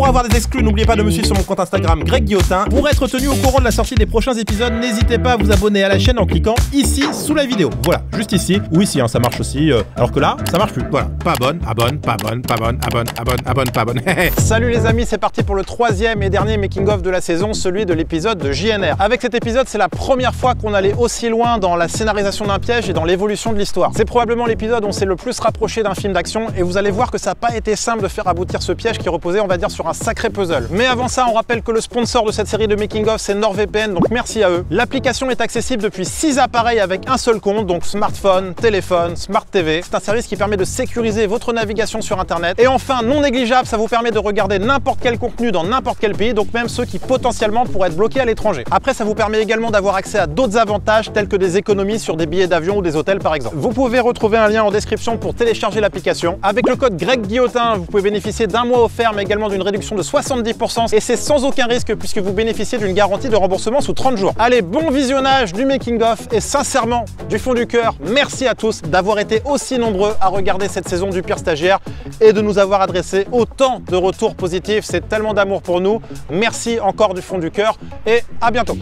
Pour avoir des exclus, n'oubliez pas de me suivre sur mon compte Instagram Greg Guillotin. Pour être tenu au courant de la sortie des prochains épisodes, n'hésitez pas à vous abonner à la chaîne en cliquant ici sous la vidéo. Voilà, juste ici. Ou ici, hein, ça marche aussi. Alors que là, ça marche plus. Voilà, pas abonne, abonne, pas abonne, pas abonne, abonne, pas abonne. Salut les amis, c'est parti pour le troisième et dernier making-of de la saison, celui de l'épisode de JNR. Avec cet épisode, c'est la première fois qu'on allait aussi loin dans la scénarisation d'un piège et dans l'évolution de l'histoire. C'est probablement l'épisode où on s'est le plus rapproché d'un film d'action et vous allez voir que ça n'a pas été simple de faire aboutir ce piège qui reposait, on va dire, sur un sacré puzzle. Mais avant ça, on rappelle que le sponsor de cette série de making-of, c'est NordVPN, donc merci à eux. L'application est accessible depuis 6 appareils avec un seul compte, donc smartphone, téléphone, smart TV. C'est un service qui permet de sécuriser votre navigation sur Internet. Et enfin, non négligeable, ça vous permet de regarder n'importe quel contenu dans n'importe quel pays, donc même ceux qui potentiellement pourraient être bloqués à l'étranger. Après, ça vous permet également d'avoir accès à d'autres avantages tels que des économies sur des billets d'avion ou des hôtels par exemple. Vous pouvez retrouver un lien en description pour télécharger l'application. Avec le code Greg Guillotin, vous pouvez bénéficier d'un mois offert mais également d'une réduction de 70% et c'est sans aucun risque puisque vous bénéficiez d'une garantie de remboursement sous 30 jours. Allez, bon visionnage du making-of et sincèrement, du fond du cœur, merci à tous d'avoir été aussi nombreux à regarder cette saison du Pire Stagiaire et de nous avoir adressé autant de retours positifs. C'est tellement d'amour pour nous. Merci encore du fond du cœur et à bientôt.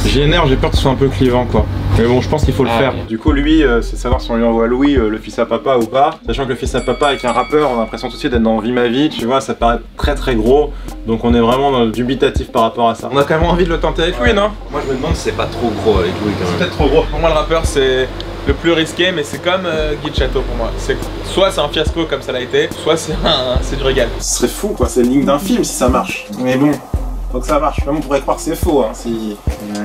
JNR, j'ai peur que ce soit un peu clivant quoi. Mais bon, je pense qu'il faut le faire. Du coup, lui, c'est savoir si on lui envoie Louis, le fils à papa ou pas. Sachant que le fils à papa avec un rappeur, on a l'impression tout de suite d'être dans Vie ma vie, tu vois, ça paraît très gros. Donc on est vraiment dans le dubitatif par rapport à ça. On a quand même envie de le tenter avec lui, non? Moi je me demande si c'est pas trop gros avec Louis quand même. C'est peut-être trop gros. Pour moi, le rappeur, c'est le plus risqué, mais c'est comme Guy de Château pour moi. Soit c'est un fiasco comme ça l'a été, soit c'est du régal. Ce serait fou quoi, c'est le ligne d'un film si ça marche. Mais bon, faut que ça marche. Même on pourrait croire que c'est faux hein, si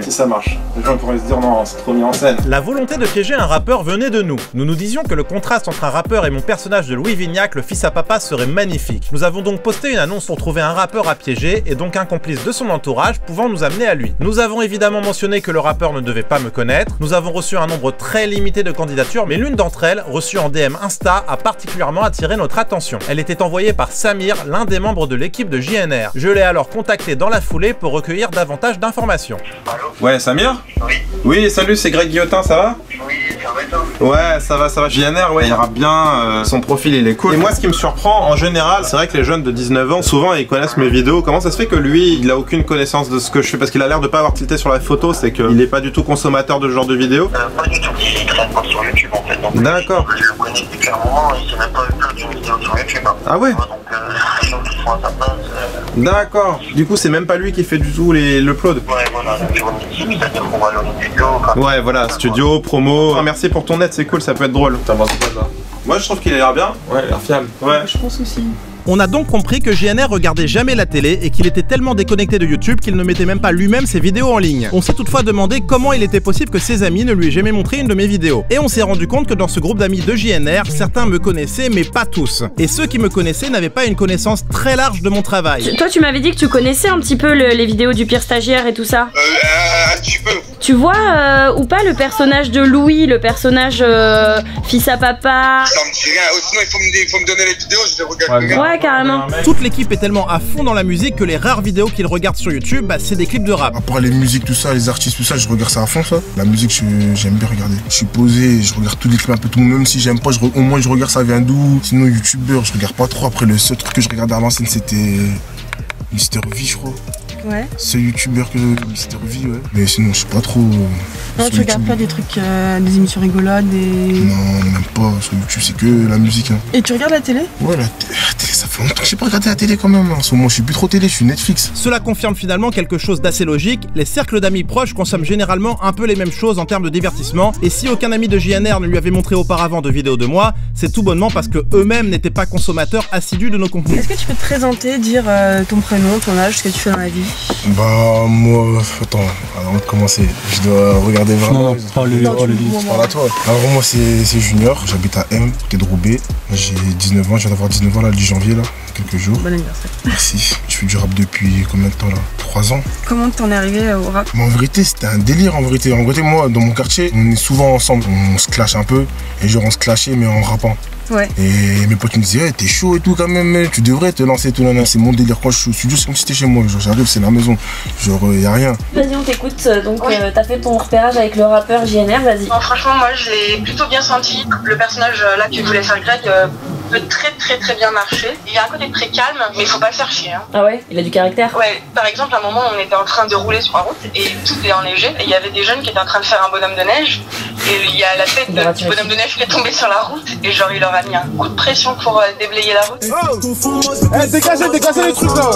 ça marche. Les gens pourraient se dire non, c'est trop mis en scène. La volonté de piéger un rappeur venait de nous. Nous nous disions que le contraste entre un rappeur et mon personnage de Louis Vignac, le fils à papa, serait magnifique. Nous avons donc posté une annonce pour trouver un rappeur à piéger et donc un complice de son entourage pouvant nous amener à lui. Nous avons évidemment mentionné que le rappeur ne devait pas me connaître. Nous avons reçu un nombre très limité de candidatures, mais l'une d'entre elles, reçue en DM Insta, a particulièrement attiré notre attention. Elle était envoyée par Samir, l'un des membres de l'équipe de JNR. Je l'ai alors contacté dans la foulée pour recueillir davantage d'informations. Ouais, Samir? Oui. Oui, salut, c'est Greg Guillotin, ça va? Oui, ça va et toi? Ouais, ça va. JNR, ouais, il ira bien, son profil il est cool. Et moi, ce qui me surprend, en général, c'est vrai que les jeunes de 19 ans, souvent, ils connaissent mes vidéos. Comment ça se fait que lui, il a aucune connaissance de ce que je fais? Parce qu'il a l'air de pas avoir tilté sur la photo, c'est qu'il est pas du tout consommateur de ce genre de vidéos. Pas du tout, il traîne pas sur YouTube en fait. D'accord. Je le connais depuis un moment, il s'est même pas vu d'une vidéo sur YouTube. Ah ouais? Donc, les gens qui sont à sa place. D'accord. Du coup, c'est même pas lui qui fait du tout l'upload. Ouais, voilà, sur une équipe, c'est-à-dire qu'on va aller en studio. Ouais, voilà, studio, promo. Ah, merci pour ton aide, c'est cool, ça peut être drôle. T'as pensé quoi, toi? Moi, je trouve qu'il a l'air bien. Ouais, il a l'air fiable. Ouais, je pense aussi. On a donc compris que JNR regardait jamais la télé et qu'il était tellement déconnecté de YouTube qu'il ne mettait même pas lui-même ses vidéos en ligne. On s'est toutefois demandé comment il était possible que ses amis ne lui aient jamais montré une de mes vidéos. Et on s'est rendu compte que dans ce groupe d'amis de JNR, certains me connaissaient mais pas tous. Et ceux qui me connaissaient n'avaient pas une connaissance très large de mon travail. Toi tu m'avais dit que tu connaissais un petit peu les vidéos du Pire Stagiaire et tout ça. Un petit peu. Tu vois ou pas le personnage de Louis, le personnage fils à papa? Ça me dit rien, sinon il faut me donner les vidéos, je les regarde. Ouais, carrément. Toute l'équipe est tellement à fond dans la musique que les rares vidéos qu'ils regardent sur YouTube, bah, c'est des clips de rap. À part les musiques, tout ça, les artistes, tout ça, je regarde ça à fond, ça. La musique, j'aime bien regarder. Je suis posé, je regarde tous les clips un peu tout, même si j'aime pas, au moins je regarde ça vient d'où. Sinon, youtubeur, je regarde pas trop. Après, le seul truc que je regardais à l'ancienne, c'était Mister V, je crois. Ouais. C'est youtubeur que Mister V, ouais. Mais sinon, je sais pas trop. Non, tu regardes pas des trucs, des émissions rigolotes, des... Non, même pas. Sur YouTube, c'est que la musique. Hein. Et tu regardes la télé? Ouais, la télé, ça fait longtemps que j'ai pas regardé la télé quand même. En ce moment, je suis plus trop télé, je suis Netflix. Cela confirme finalement quelque chose d'assez logique. Les cercles d'amis proches consomment généralement un peu les mêmes choses en termes de divertissement. Et si aucun ami de JNR ne lui avait montré auparavant de vidéos de moi, c'est tout bonnement parce que eux-mêmes n'étaient pas consommateurs assidus de nos contenus. Est-ce que tu peux te présenter, dire ton prénom, ton âge, ce que tu fais dans la vie? Bah moi, attends, avant de commencer, je dois regarder vraiment. Par là toi. Alors moi c'est Junior, j'habite à M, côté de Roubaix. J'ai 19 ans, je viens d'avoir 19 ans là, le 10 janvier là, quelques jours. Bon anniversaire. Merci. Je fais du rap depuis combien de temps là? 3 ans. Comment t'en es arrivé au rap? Mais en vérité c'était un délire en vérité. En vérité moi dans mon quartier, on est souvent ensemble, on se clash un peu. Et genre on se clashait mais en rappant. Ouais. Et mes potes me disaient, hey, t'es chaud et tout quand même, tu devrais te lancer tout là. C'est mon délire. Quand je suis au studio, c'est comme si t'étais chez moi. Genre j'arrive, c'est la maison. Genre y'a rien. Vas-y, on t'écoute. Donc t'as fait ton repérage avec le rappeur JNR, vas-y. Bon, franchement, moi je l'ai plutôt bien senti. Le personnage là que voulait faire Greg peut très bien marcher. Il y a un côté très calme, mais il faut pas le faire chier. Hein. Ah ouais? Il a du caractère? Ouais, par exemple, à un moment, on était en train de rouler sur la route et tout est enneigé. Et il y avait des jeunes qui étaient en train de faire un bonhomme de neige. Et il y a la tête du bonhomme de neige qui est tombé sur la route. Et genre, il leur a mis un coup de pression pour déblayer la route. Oh, dégagez les trucs là.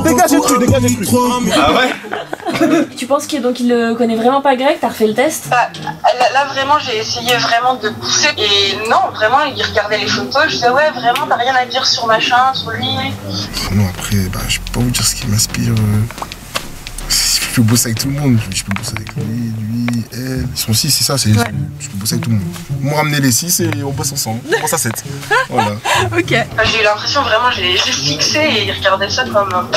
Dégagez les trucs. Ah ouais? Tu penses qu'il le connaît vraiment pas Greg? T'as refait le test? Bah, là vraiment j'ai essayé vraiment de pousser et non vraiment il regardait les photos, je disais ouais vraiment t'as rien à dire sur machin, sur lui. Non après bah je peux pas vous dire ce qui m'inspire. Je peux bosser avec tout le monde, je peux bosser avec lui, elle. Ils sont 6, c'est ça, je peux bosser avec tout le monde. Moi ramener les 6 et on bosse ensemble, on passe à 7. Voilà. Ok. J'ai eu l'impression vraiment, j'ai fixé et il regardait ça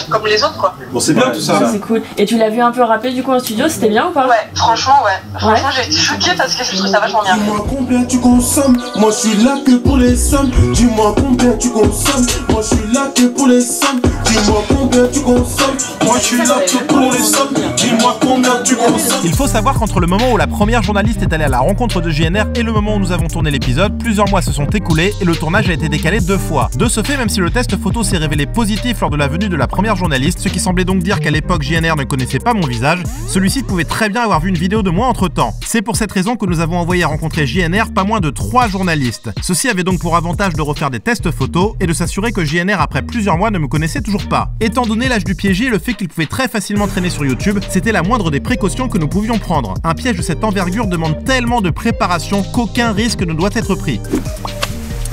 comme les autres quoi. Bon c'est bien tout ça. C'est cool. Et tu l'as vu un peu rapper du coup en studio, c'était bien ou pas? Ouais, franchement Franchement j'ai été choquée parce que je trouve ça vachement bien. Dis-moi combien tu consommes, moi je suis là que pour les sommes. Dis-moi combien tu consommes, moi je suis là que pour les sommes. Dis-moi combien tu consommes, moi je suis là que pour les sommes. Dis-moi combien tu consommes. Il faut savoir qu'entre le moment où la première journaliste est allée à la rencontre de JNR et le moment où nous avons tourné l'épisode, plusieurs mois se sont écoulés et le tournage a été décalé 2 fois. De ce fait, même si le test photo s'est révélé positif lors de la venue de la première journaliste, ce qui semblait donc dire qu'à l'époque JNR ne connaissait pas mon visage, celui-ci pouvait très bien avoir vu une vidéo de moi entre temps. C'est pour cette raison que nous avons envoyé à rencontrer JNR pas moins de 3 journalistes. Ceci avait donc pour avantage de refaire des tests photos et de s'assurer que JNR après plusieurs mois ne me connaissait toujours pas. Étant donné l'âge du piégé et le fait qu'il pouvait très facilement traîner sur YouTube, c'était la moindre des précautions que nous pouvions prendre. Un piège de cette envergure demande tellement de préparation qu'aucun risque ne doit être pris.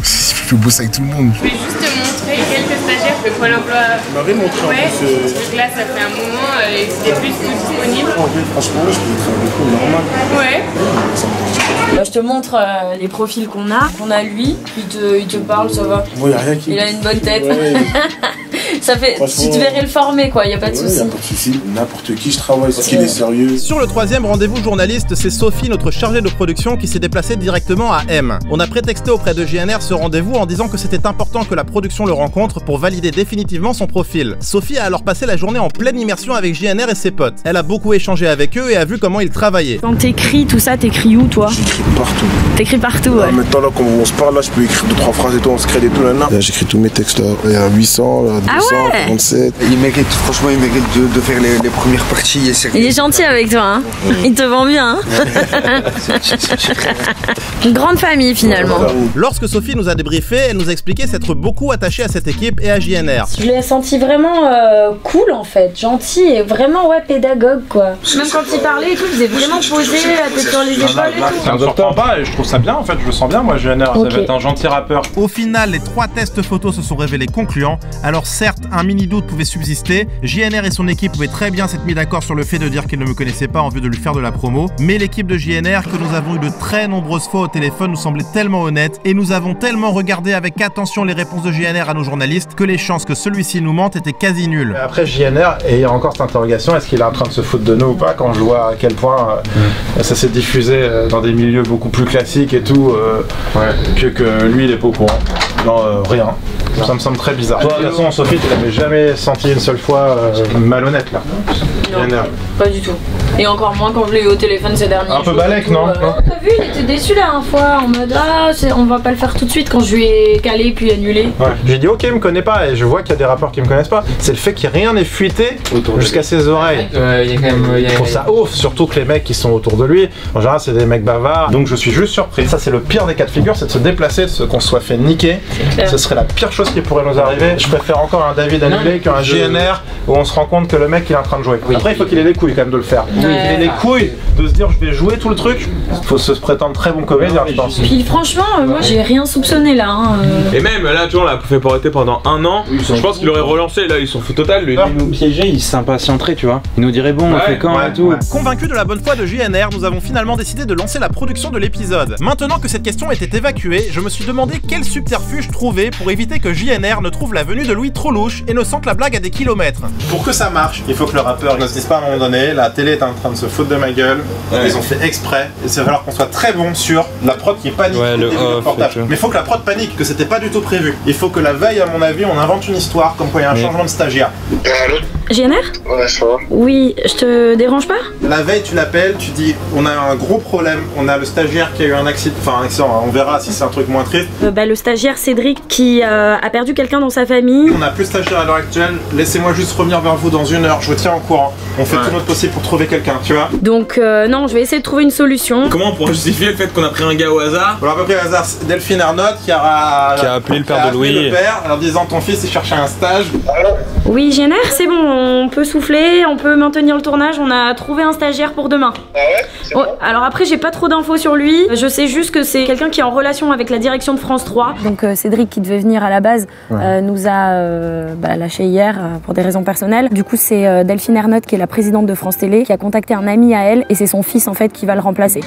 Je peux bosser avec tout le monde. Je vais juste te montrer quelques stagiaires que Pôle emploi. m'avait montré en plus. Donc là, ça fait un moment et c'était plus disponible. Franchement, je peux travailler beaucoup, normal. Ouais. Bah, je te montre les profils qu'on a lui, il te parle, ça va. Bon, y a rien qui... Il a une bonne tête. Ouais. Ça fait, tu te verrais le former quoi, y a pas de souci. Y a pas de souci, n'importe qui je travaille, c'est qu'il est sérieux. Sur le 3e rendez-vous journaliste, c'est Sophie, notre chargée de production, qui s'est déplacée directement à M. On a prétexté auprès de JNR ce rendez-vous en disant que c'était important que la production le rencontre pour valider définitivement son profil. Sophie a alors passé la journée en pleine immersion avec JNR et ses potes. Elle a beaucoup échangé avec eux et a vu comment ils travaillaient. Quand t'écris tout ça, t'écris où toi? J'écris partout. T'écris partout, ouais. Maintenant là, quand on se parle là, je peux écrire 2-3 phrases et tout, on se crée des tout là. Là j'écris tous mes textes là. Il y a 800, là, 200, 47. Il mérite, franchement, il mérite de faire les premières parties. Il est gentil avec toi, hein. Il te vend bien, hein. Une grande famille finalement. Lorsque Sophie nous a débriefé, elle nous a expliqué s'être beaucoup attachée à cette équipe et à JNR. Je l'ai senti vraiment cool en fait, gentil et vraiment pédagogue quoi. Même quand il parlait et tout, il faisait vraiment poser la tête sur les épaules et tout. Ça me surprend pas et je trouve ça bien en fait, je le sens bien moi JNR, ça va être un gentil rappeur. Au final, les 3 tests photos se sont révélés concluants. Alors certes, un mini doute pouvait subsister, JNR et son équipe pouvaient très bien s'être mis d'accord sur le fait de dire qu'ils ne me connaissaient pas en vue de lui faire de la promo, mais l'équipe de JNR, que nous avons eu de très nombreuses fois au téléphone, nous semblait tellement honnête et nous avons tellement regardé avec attention les réponses de JNR à nos journalistes que les chances que celui-ci nous mente étaient quasi nulles. Après JNR, et il y a encore cette interrogation, est-ce qu'il est en train de se foutre de nous ou pas, quand je vois à quel point ça s'est diffusé dans des milieux beaucoup plus classiques et tout, que lui il est pas au courant. Non, rien. Ça me semble très bizarre. Toi, de toute façon, Sophie, tu l'avais jamais senti une seule fois malhonnête là? Non, pas du tout. Et encore moins quand je l'ai eu au téléphone ces derniers jours. Un peu balèque, non? T'as vu, il était déçu la dernière fois, en mode on va pas le faire tout de suite quand je lui ai calé puis annulé. Ouais. J'ai dit ok, il me connaît pas et je vois qu'il y a des rappeurs qui me connaissent pas. C'est le fait qu'il rien n'ait fuité jusqu'à ses oreilles. Je trouve ça ouf, surtout que les mecs qui sont autour de lui, en général c'est des mecs bavards, donc je suis juste surpris. Ça c'est le pire des cas de figure, c'est de se déplacer, de qu'on se soit fait niquer Ce serait la pire chose qui pourrait nous arriver. Je préfère encore un David annulé qu'un JNR où on se rend compte que le mec il est en train de jouer. Après il faut qu'il ait les couilles quand même de le faire. Il ait les couilles de se dire je vais jouer tout le truc. Faut se prétendre très bon comédien je pense. Puis franchement moi j'ai rien soupçonné là. Et même là tu vois on l'a fait arrêter pendant 1 an. Je pense qu'il aurait relancé là ils sont fous total lui. Il nous piégeait, il s'impatienterait tu vois. Il nous dirait bon on fait quand et tout. Convaincu de la bonne foi de JNR, nous avons finalement décidé de lancer la production de l'épisode. Maintenant que cette question était évacuée, je me suis demandé quel subterfuge trouver pour éviter que JNR ne trouve la venue de Louis trop louche et ne sente la blague à des kilomètres. Pour que ça marche, il faut que le rappeur ne se dise pas à un moment donné, la télé est en train de se foutre de ma gueule, ils ont fait exprès, et c'est falloir qu'on soit très bon sur la prod qui panique le portage. Mais il faut que la prod panique, que c'était pas du tout prévu. Il faut que la veille, à mon avis, on invente une histoire comme quoi il y a un changement de stagiaire. JNR? Ouais, ça va. Oui, je te dérange pas? La veille, tu l'appelles, tu dis on a un gros problème, on a le stagiaire qui a eu un accident, enfin un accident, on verra si c'est un truc moins triste. Le stagiaire Cédric qui a perdu quelqu'un dans sa famille. On n'a plus de stagiaire à l'heure actuelle, laissez-moi juste revenir vers vous dans 1 heure, je vous tiens au courant. On fait tout notre possible pour trouver quelqu'un, tu vois. Donc non, je vais essayer de trouver une solution. Comment on pourrait justifier le fait qu'on a pris un gars au hasard? Alors à peu près au hasard, Delphine Ernotte qui a appelé le père de Louis. En disant ton fils il cherchait un stage. Oui JNR, c'est bon, on peut souffler, on peut maintenir le tournage, on a trouvé un stagiaire pour demain. Ah ouais, c'est bon. Alors après j'ai pas trop d'infos sur lui, je sais juste que c'est quelqu'un qui est en relation avec la direction de France 3. Donc Cédric qui devait venir à la base nous a lâché hier pour des raisons personnelles. Du coup c'est Delphine Ernotte qui est la présidente de France Télé qui a contacté un ami à elle et c'est son fils en fait qui va le remplacer.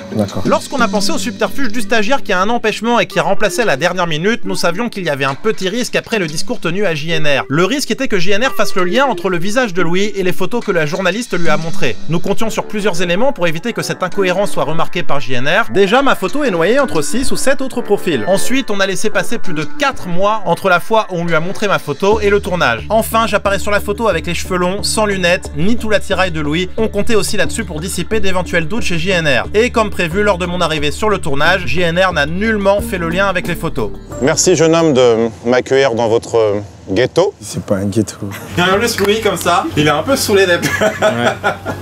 Lorsqu'on a pensé au subterfuge du stagiaire qui a un empêchement et qui remplaçait à la dernière minute, nous savions qu'il y avait un petit risque après le discours tenu à JNR. Le risque était que JNR fasse le lien entre le visage de Louis et les photos que la journaliste lui a montrées. Nous comptions sur plusieurs éléments pour éviter que cette incohérence soit remarquée par JNR. Déjà, ma photo est noyée entre 6 ou 7 autres profils. Ensuite, on a laissé passer plus de 4 mois entre la fois où on lui a montré ma photo et le tournage. Enfin, j'apparais sur la photo avec les cheveux longs, sans lunettes, ni tout l'attirail de Louis. On comptait aussi là-dessus pour dissiper d'éventuels doutes chez JNR. Et comme prévu, lors de mon arrivée sur le tournage, JNR n'a nullement fait le lien avec les photos. Merci jeune homme de m'accueillir dans votre ghetto. C'est pas un ghetto. Il y a juste Louis comme ça, il est un peu saoulé d'être.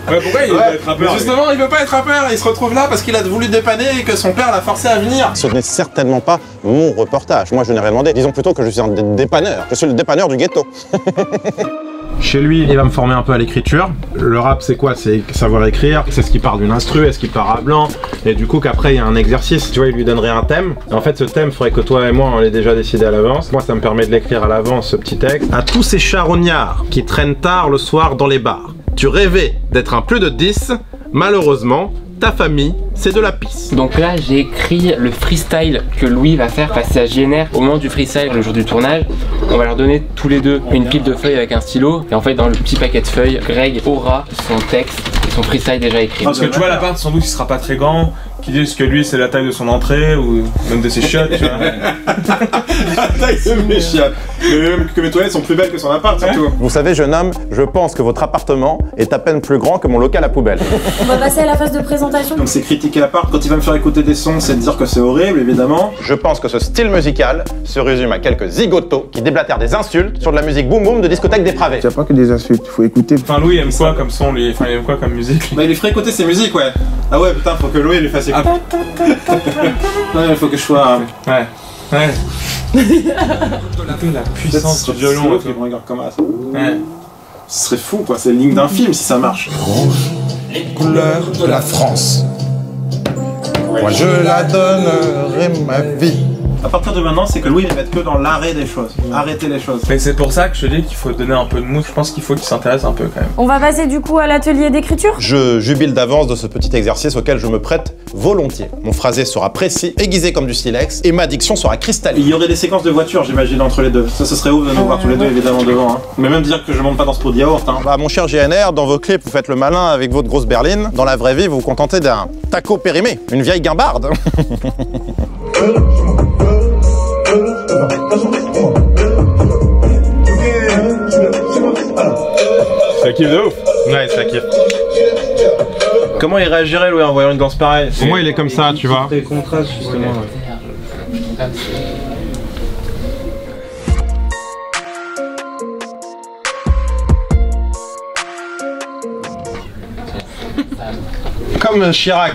Ouais, pourquoi il veut pas être rappeur? Justement, il veut pas être rappeur, il se retrouve là parce qu'il a voulu dépanner et que son père l'a forcé à venir. Ce n'est certainement pas mon reportage. Moi, je n'ai rien demandé. Disons plutôt que je suis un dépanneur. Je suis le dépanneur du ghetto. Chez lui, il va me former un peu à l'écriture. Le rap, c'est quoi? C'est savoir écrire. C'est ce qui part d'une instru, est-ce qu'il part à blanc? Et du coup, qu'après, il y a un exercice. Tu vois, il lui donnerait un thème. Et en fait, ce thème, il faudrait que toi et moi, on l'ait déjà décidé à l'avance. Moi, ça me permet de l'écrire à l'avance, ce petit texte. À tous ces charognards qui traînent tard le soir dans les bars. Tu rêvais d'être un plus de 10. Malheureusement, ta famille, c'est de la pisse. Donc là, j'ai écrit le freestyle que Louis va faire passer à JNR. Au moment du freestyle, le jour du tournage, on va leur donner tous les deux une pile de feuilles avec un stylo. Et en fait, dans le petit paquet de feuilles, Greg aura son texte et son freestyle déjà écrit. Parce que tu vois, l'appart, sans doute, il sera pas très grand. Qui disent que lui, c'est la taille de son entrée ou même de ses chiottes, tu vois. La taille de mes chiottes. Mais même que mes toilettes sont plus belles que son appart, surtout. Vous savez, jeune homme, je pense que votre appartement est à peine plus grand que mon local à poubelle. On va passer à la phase de présentation. Donc c'est critiquer l'appart. Quand il va me faire écouter des sons, c'est de dire que c'est horrible, évidemment. Je pense que ce style musical se résume à quelques zigotos qui déblatèrent des insultes sur de la musique boum boum de discothèque dépravée. Il n'y a pas que des insultes, il faut écouter. Enfin, Louis aime quoi comme son, lui? Enfin, il aime quoi comme musique? Bah, il lui ferait écouter ses musiques, ouais. Ah ouais, putain, faut que Louis lui fasse écouter. Non, il faut que je sois. Ouais. La puissance du violon. L'autre, il me regarde comme ça. Ouais. Ce serait fou, quoi. C'est le ligne d'un film si ça marche. Rouge, les couleurs de la France. Moi, je la donnerai ma vie. À partir de maintenant, c'est que Louis va mettre que dans l'arrêt des choses. Arrêter les choses. Mais c'est pour ça que je te dis qu'il faut donner un peu de mousse. Je pense qu'il faut qu'il s'intéresse un peu quand même. On va passer du coup à l'atelier d'écriture. Je jubile d'avance de ce petit exercice auquel je me prête volontiers. Mon phrasé sera précis, aiguisé comme du silex, et ma diction sera cristalline. Il y aurait des séquences de voitures, j'imagine, entre les deux. Ça, ce serait ouf de nous voir tous les deux, évidemment, devant. Hein. Mais même dire que je monte pas dans ce pot de yaourt. Hein. Bah, mon cher GNR, dans vos clips, vous faites le malin avec votre grosse berline. Dans la vraie vie, vous vous contentez d'un taco périmé, une vieille guimbarde. Ça kiffe de ouf. Ouais, ça kiffe. Comment il réagirait, Louis, en voyant une danse pareille? Pour moi, il est comme ça, tu vois. C'est le contraste, justement. Comme Chirac.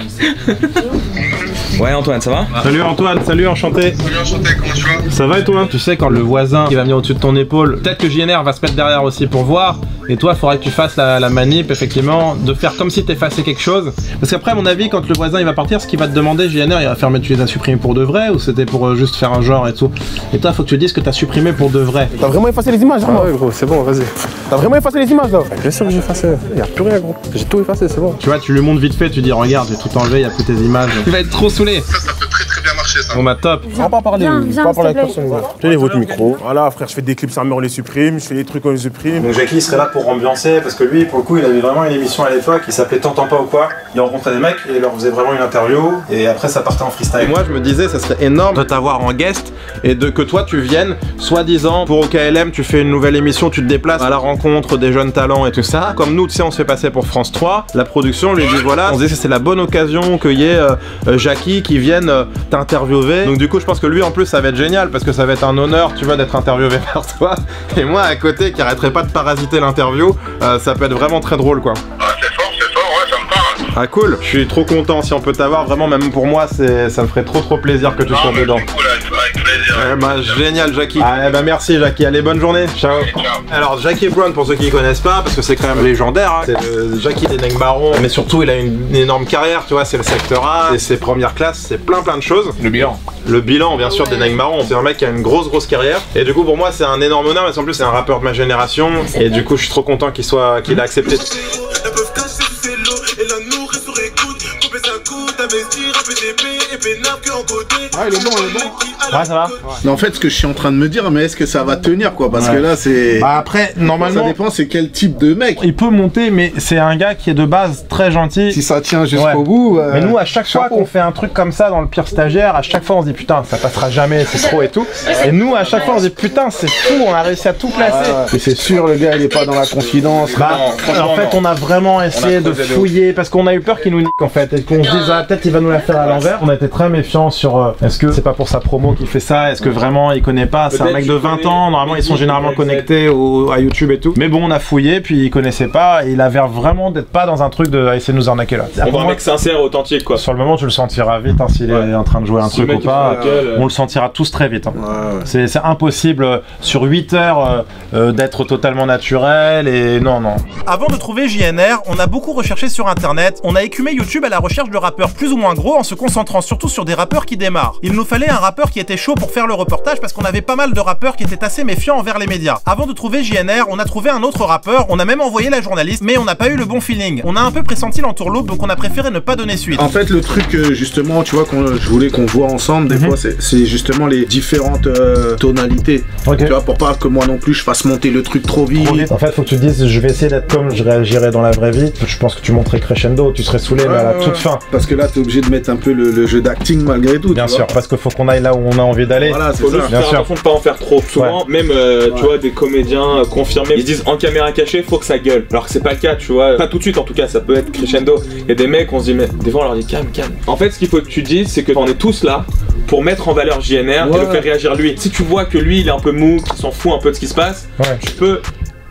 Ouais Antoine, ça va? Salut Antoine, salut, enchanté. Salut, enchanté, comment tu vas? Ça va et toi? Tu sais, quand le voisin qui va venir au-dessus de ton épaule, peut-être que JNR va se mettre derrière aussi pour voir, et toi, il faudra que tu fasses la manip, effectivement, de faire comme si t'effaçais quelque chose. Parce qu'après, à mon avis, quand le voisin il va partir, ce qu'il va te demander, JNR, il va faire, mais tu les as supprimés pour de vrai, ou c'était pour juste faire un genre et tout? Et toi, faut que tu dises que t'as supprimé pour de vrai. T'as vraiment effacé les images, hein? Ah ouais, gros, c'est bon, vas-y. T'as vraiment effacé les images, là? Bien sûr que j'ai effacé. Y'a plus rien, gros. J'ai tout effacé, c'est bon. Tu vois, tu lui montres vite fait, tu dis, regarde, j'ai tout enlevé, il y a plus tes images. Il va être trop saoulé. Ça peut très bien marcher, ça. Bon bah top. On va pas parler, viens, pas parler avec s'il te personne. Tenez votre micro. Voilà, frère, je fais des clips, ça me on les supprime, je fais des trucs, on les supprime. Donc Jackie serait là pour ambiancer, parce que lui, pour le coup, il avait vraiment une émission à l'époque qui s'appelait T'entends pas ou quoi. Il rencontrait des mecs et il leur faisait vraiment une interview, et après ça partait en freestyle. Et moi, je me disais, ça serait énorme de t'avoir en guest et de que toi tu viennes, soi-disant, pour OKLM, tu fais une nouvelle émission, tu te déplaces à la rencontre des jeunes talents et tout ça. Comme nous, tu sais, on se fait passer pour France 3, la production lui dit voilà, on se dit que c'est la bonne occasion qu'il y ait Jackie qui vienne t'interviewer. Donc du coup, je pense que lui en plus, ça va être génial parce que ça va être un honneur, tu vois, d'être interviewé par toi. Et moi à côté, qui arrêterait pas de parasiter l'interview, ça peut être vraiment très drôle quoi. Ah, c'est fort, ouais, ça me parle. Ah cool, je suis trop content si on peut t'avoir, vraiment même pour moi, ça me ferait trop plaisir que tu sois dedans. Cool, avec plaisir. Bah génial Jackie. Ah bah merci Jackie, allez bonne journée. Ciao. Alors Jackie Brown, pour ceux qui connaissent pas, parce que c'est quand même légendaire, hein, c'est le Jackie des Nègres Marrons, mais surtout il a une énorme carrière, tu vois, c'est le secteur A, c'est ses premières classes, c'est plein de choses. Le bilan. Le bilan bien sûr des Nègres Marrons, c'est un mec qui a une grosse carrière, et du coup pour moi c'est un énorme honneur, mais en plus c'est un rappeur de ma génération, et du coup je suis trop content qu'il a accepté. Ah, il est bon, Ouais, ça va. Mais en fait, ce que je suis en train de me dire, mais est-ce que ça va tenir quoi? Parce que là, c'est. Bah après, normalement. Ça dépend, c'est quel type de mec. Il peut monter, mais c'est un gars qui est de base très gentil. Si ça tient jusqu'au bout. Mais nous, à chaque fois qu'on fait un truc comme ça dans le pire stagiaire, à chaque fois on se dit putain, ça passera jamais, c'est trop et tout. Et nous, à chaque fois on se dit putain, c'est fou, on a réussi à tout placer. Et c'est sûr, le gars, il est pas dans la confidence. Bah, en fait, on a vraiment essayé de fouiller parce qu'on a eu peur qu'il nous nique en fait. Et qu'on se dise, ah, peut-être il va nous la faire à l'envers. On a été très méfiants sur est-ce que c'est pas pour sa promo qu'il fait ça, est-ce que vraiment il connaît pas. C'est un mec de 20 ans, normalement ils sont généralement connectés à YouTube et tout. Mais bon, on a fouillé, puis il connaissait pas, et il avait vraiment d'être pas dans un truc de essayer de nous arnaquer là. On voit un mec sincère, authentique quoi. Sur le moment, tu le sentiras vite hein, s'il est en train de jouer un truc ou pas. On le sentira tous très vite. Hein. C'est impossible sur 8 heures d'être totalement naturel et non. Avant de trouver JNR, on a beaucoup recherché sur internet, on a écumé YouTube à la recherche de rappeurs plus ou moins gros en se concentrant surtout sur des rappeurs qui démarrent. Il nous fallait un rappeur qui était chaud pour faire le reportage parce qu'on avait pas mal de rappeurs qui étaient assez méfiants envers les médias. Avant de trouver JNR, on a trouvé un autre rappeur, on a même envoyé la journaliste, mais on n'a pas eu le bon feeling. On a un peu pressenti l'entourloupe, donc on a préféré ne pas donner suite. En fait, le truc justement, tu vois, je voulais qu'on voit ensemble, des fois, c'est justement les différentes tonalités. Tu vois, pour pas que moi non plus je fasse monter le truc trop vite. En fait, faut que tu te dises, je vais essayer d'être comme je réagirais dans la vraie vie. Je pense que tu monterais crescendo, tu serais saoulé mais à la toute fin. Parce que là, t'es obligé de mettre un peu le jeu d'acting malgré tout. Bien sûr, parce qu'il faut qu'on aille là où on a envie d'aller. Voilà, faut juste faire attention de pas en faire trop. Souvent, même tu vois, des comédiens confirmés, ils disent en caméra cachée, faut que ça gueule. Alors que c'est pas le cas, tu vois. Pas tout de suite en tout cas, ça peut être crescendo. Il y a des mecs, on se dit, mais des fois on leur dit calme. En fait, ce qu'il faut que tu dises, c'est qu'on est tous là pour mettre en valeur JNR et le faire réagir lui. Si tu vois que lui, il est un peu mou, qu'il s'en fout un peu de ce qui se passe, tu peux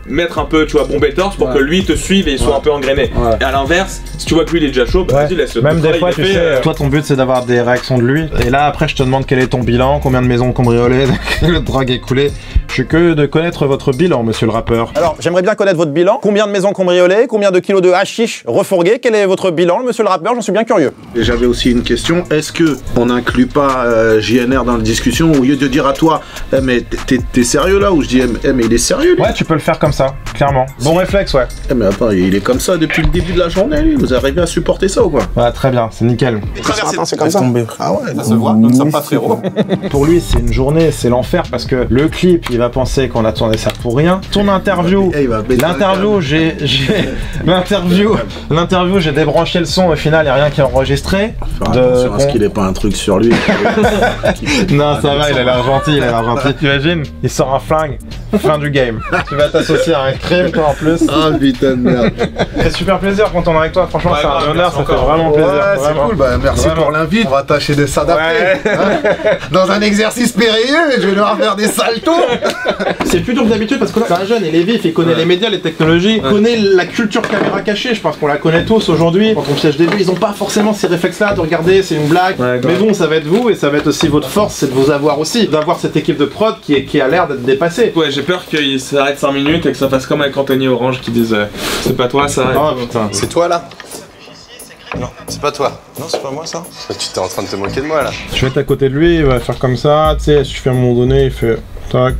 mettre un peu, tu vois, bomber torse pour que lui te suive et il soit un peu engrainé. Et à l'inverse, si tu vois que lui il est déjà chaud, bah vas-y, laisse-le. Même des fois, tu sais, toi ton but c'est d'avoir des réactions de lui. Et là après, je te demande quel est ton bilan, combien de maisons cambriolées, le drogue écoulé. Je suis curieux de connaître votre bilan, monsieur le rappeur. Alors, j'aimerais bien connaître votre bilan. Combien de maisons cambriolées, combien de kilos de hashish refourgués? Quel est votre bilan, monsieur le rappeur? J'en suis bien curieux. Et j'avais aussi une question. Est-ce que on n'inclut pas JNR dans la discussion au lieu de dire à toi, mais t'es sérieux là? Ou je dis, mais il est sérieux lui? Ouais, tu peux le faire comme ça, clairement. Bon réflexe, ouais. Mais attends, il est comme ça depuis le début de la journée, lui. Vous arrivez à supporter ça ou quoi? Ouais, très bien, c'est nickel. C'est comme ça. Ah ouais, ça se voit, nous ne sommes pas frérot. Pour lui, c'est une journée, c'est l'enfer parce que le clip, il va penser qu'on a tourné ça pour rien. Ton interview, l'interview, j'ai débranché le son, au final, il n'y a rien qui est enregistré. Attention à ce qu'il n'ait pas un truc sur lui. Non, ça va, il a l'air gentil, T'imagines, il sort un flingue. fin du game. Tu vas t'associer à un crime, toi, en plus. Ah, putain de merde. C'est super plaisir quand on est avec toi. Franchement, c'est un honneur, ça fait vraiment plaisir. Ouais, c'est cool. Bah, merci pour l'invite. On va tâcher de s'adapter. Dans un exercice périlleux, je vais devoir faire des saltos. C'est plus dur que d'habitude parce que là, c'est un jeune, il est vif, il connaît les médias, les technologies, il connaît la culture caméra cachée. Je pense qu'on la connaît tous aujourd'hui. Quand on piège des vues, ils ont pas forcément ces réflexes-là de regarder, c'est une blague. Mais bon, ça va être vous et ça va être aussi votre force, c'est de vous avoir aussi, d'avoir cette équipe de prod qui a l'air d'être dépassée. Ouais, j'ai peur qu'il s'arrête 5 minutes et que ça fasse comme avec Anthony Orange qui disent c'est pas toi ça. Oh putain, c'est toi là? Non, c'est pas toi. Non, c'est pas moi ça. Tu t'es en train de te moquer de moi là. Je vais être à côté de lui, il va faire comme ça, tu sais, il suffit à un moment donné, il fait tac.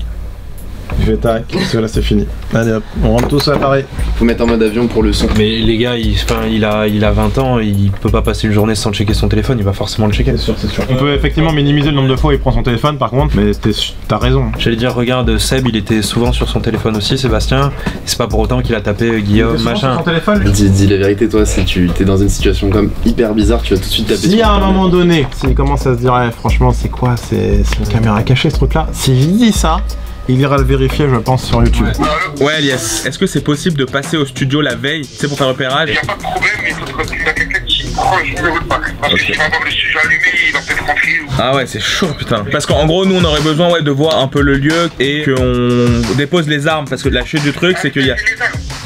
Il fait tac, parce que là c'est fini. Allez hop, on rentre tous à Paris. Faut mettre en mode avion pour le son. Mais les gars, il a 20 ans, il peut pas passer une journée sans checker son téléphone, il va forcément le checker. C'est sûr, c'est sûr. On peut effectivement minimiser le nombre de fois où il prend son téléphone par contre, mais t'as raison. J'allais dire, regarde, Seb, il était souvent sur son téléphone aussi, Sébastien. C'est pas pour autant qu'il a tapé Guillaume, machin. Sur son téléphone, dis la vérité, toi, si tu t'es dans une situation comme hyper bizarre, tu vas tout de suite taper. Si à un moment donné, s'il commence à se dire, franchement, c'est quoi, c'est une caméra cachée ce truc là, s'il dit ça, il ira le vérifier, je pense, sur YouTube. Ouais, Elias, est-ce que c'est possible de passer au studio la veille, c'est pour faire repérage? Y'a pas de problème, mais il faudra qu'il y a quelqu'un qui prend le numéro de bac. Parce que s'il va avoir le studio allumé, il va peut-être rentrer. Ah ouais, c'est chaud, putain. Parce qu'en gros, nous, on aurait besoin de voir un peu le lieu et qu'on dépose les armes. Parce que la chute du truc, c'est qu'il y a...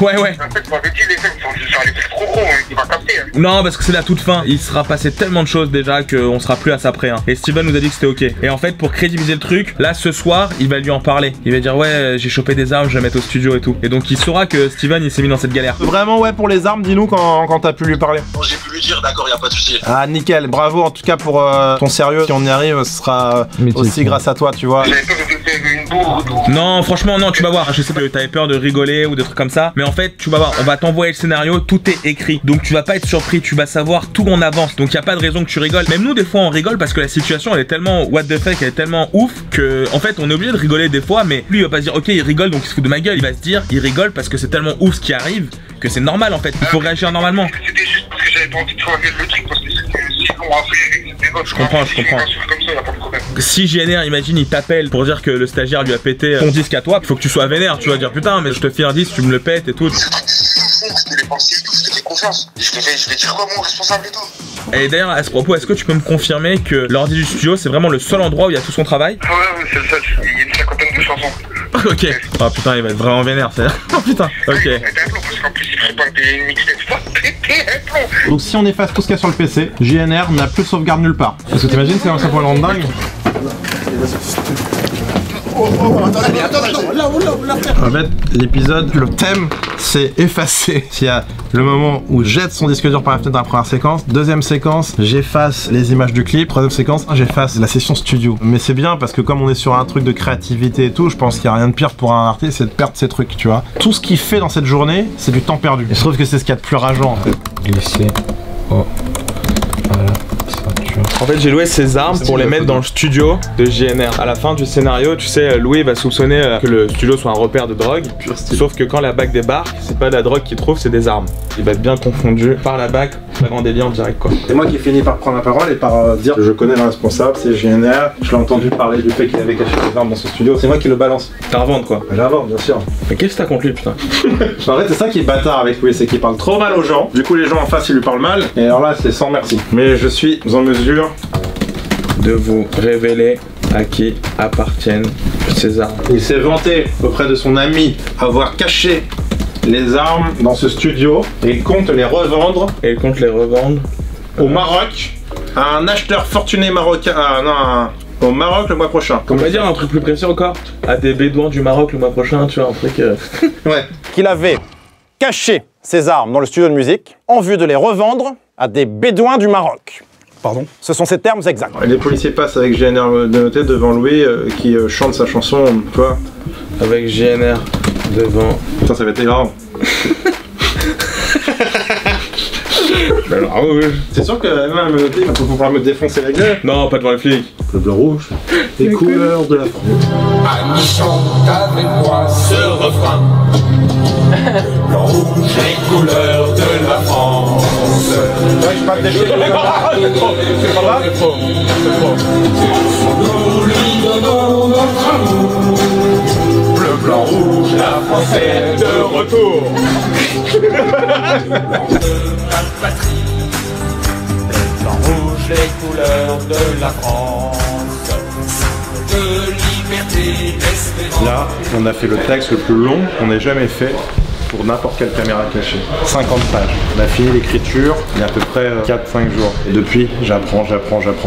Ouais. En fait, tu m'avais dit, les armes, ça allait être trop gros, hein, il va capter. Hein. Non, parce que c'est la toute fin. Il sera passé tellement de choses déjà qu'on sera plus à ça près. Hein. Et Steven nous a dit que c'était ok. Et en fait, pour crédibiliser le truc, là, ce soir, il va lui en parler. Il va dire, ouais, j'ai chopé des armes, je vais mettre au studio et tout. Et donc, il saura que Steven, il s'est mis dans cette galère. Vraiment, ouais, pour les armes, dis-nous quand t'as pu lui parler. Bon, j'ai pu lui dire, d'accord, y'a pas de soucis. Ah, nickel. Bravo, en tout cas, pour ton sérieux. Si on y arrive, ce sera aussi grâce à toi, tu vois. J'avais peur de faire une bourre ou tout. Non, franchement, non, tu vas voir. Je sais que t'avais peur de rigoler ou des trucs comme ça. Mais en fait, tu vas voir, on va t'envoyer le scénario, tout est écrit. Donc, tu vas pas être surpris, tu vas savoir tout en avance. Donc, y a pas de raison que tu rigoles. Même nous, des fois, on rigole parce que la situation, elle est tellement what the fuck, elle est tellement ouf que, en fait, on est obligé de rigoler des fois. Mais lui, il va pas se dire, ok, il rigole donc il se fout de ma gueule. Il va se dire, il rigole parce que c'est tellement ouf ce qui arrive que c'est normal en fait. Il faut réagir normalement. C'était juste parce que j'avais pas envie de faire le truc parce que c'était si long à faire et que je comprends. Si JNR, imagine, il t'appelle pour dire que le stagiaire lui a pété ton disque à toi, il faut que tu sois vénère, tu vas dire putain, mais je te fais un disque, tu me le pètes et tout. Je l'ai pensé et tout, je te fais confiance. Je vais dire quoi, mon responsable et tout. Et d'ailleurs, à ce propos, est-ce que tu peux me confirmer que l'ordi du studio, c'est vraiment le seul endroit où il y a tout son travail? Ouais, c'est le seul. Il y a une cinquantaine de chansons. Ok. Oh putain, il va être vraiment vénère, c'est. Oh putain. Ok. Donc si on efface tout ce qu'il y a sur le PC, JNR n'a plus de sauvegarde nulle part. Parce que t'imagines, c'est un point le rendre dingue. En fait, l'épisode, le thème, c'est effacer. S'il y a le moment où je jette son disque dur par la fenêtre dans la première séquence, deuxième séquence, j'efface les images du clip, troisième séquence, j'efface la session studio. Mais c'est bien parce que comme on est sur un truc de créativité et tout, je pense qu'il n'y a rien de pire pour un artiste, c'est de perdre ses trucs, tu vois. Tout ce qu'il fait dans cette journée, c'est du temps perdu. Et je trouve que c'est ce qu'il y a de plus rageant en fait. Glisser. Oh. Voilà. En fait, j'ai loué ces armes pour les mettre dans le studio de JNR. À la fin du scénario, tu sais, Louis va soupçonner que le studio soit un repère de drogue. Sauf que quand la BAC débarque, c'est pas de la drogue qu'il trouve, c'est des armes. Il va être bien confondu par la BAC, flagrant délit en direct quoi. C'est moi qui finis par prendre la parole et par dire que je connais le responsable, c'est JNR. Je l'ai entendu parler du fait qu'il avait caché des armes dans ce studio. C'est moi qui le balance. T'as revendre quoi? Je la vends, bien sûr. Mais qu'est-ce que t'as contre lui, putain? En fait, c'est ça qui est bâtard avec lui, c'est qu'il parle trop mal aux gens. Du coup, les gens en face, ils lui parlent mal. Et alors là, c'est sans merci. Mais je suis en mesure de vous révéler à qui appartiennent ces armes. Il s'est vanté auprès de son ami avoir caché les armes dans ce studio et il compte les revendre. Et il compte les revendre au Maroc à un acheteur fortuné marocain. Au Maroc le mois prochain. On va dire un truc plus précis encore. À des bédouins du Maroc le mois prochain, tu vois, un truc. Ouais. Qu'il avait caché ses armes dans le studio de musique en vue de les revendre à des bédouins du Maroc. Pardon. Ce sont ces termes exacts. Les policiers passent avec JNR de noter devant Louis qui chante sa chanson, tu vois. Avec JNR devant. Putain, ça va être grave. Alors, oui. C'est sûr que même me noter, il va pouvoir me défoncer la gueule. Non, pas devant les flics. Le bleu rouge, les couleurs de la France. Annie chante avec moi ce refrain. Le rouge, les couleurs de la France. Ouais, je parle des choses. C'est pas grave. C'est trop. Nous lui donnons notre amour. Bleu, blanc, rouge, la France est de retour. La patrie, blanc, rouge, les couleurs de la France, de liberté, d'espérance. Là, on a fait le texte le plus long qu'on ait jamais fait pour n'importe quelle caméra cachée. 50 pages. On a fini l'écriture il y a à peu près 4-5 jours. Et depuis, j'apprends.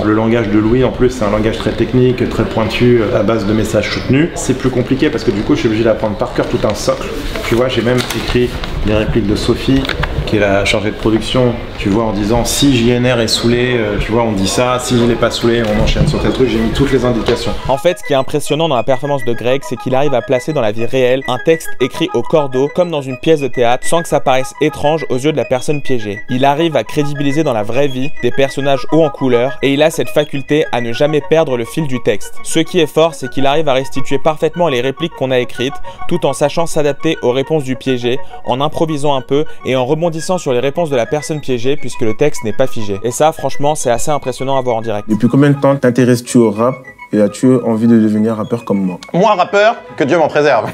Le langage de Louis, en plus, c'est un langage très technique, très pointu, à base de messages soutenus. C'est plus compliqué parce que du coup, je suis obligé d'apprendre par cœur tout un socle. Tu vois, j'ai même écrit les répliques de Sophie, qui est la chargée de production, tu vois, en disant si JNR est saoulé, tu vois, on dit ça, si il n'est pas saoulé, on enchaîne sur tel truc, j'ai mis toutes les indications. En fait, ce qui est impressionnant dans la performance de Greg, c'est qu'il arrive à placer dans la vie réelle un texte écrit au cordeau, comme dans une pièce de théâtre, sans que ça paraisse étrange aux yeux de la personne piégée. Il arrive à crédibiliser dans la vraie vie des personnages hauts en couleur, et il a cette faculté à ne jamais perdre le fil du texte. Ce qui est fort, c'est qu'il arrive à restituer parfaitement les répliques qu'on a écrites, tout en sachant s'adapter aux réponses du piégé, en improvisant un peu et en rebondissant sur les réponses de la personne piégée, puisque le texte n'est pas figé. Et ça, franchement, c'est assez impressionnant à voir en direct. Depuis combien de temps t'intéresses-tu au rap et as-tu envie de devenir rappeur comme moi? Moi, rappeur, que Dieu m'en préserve.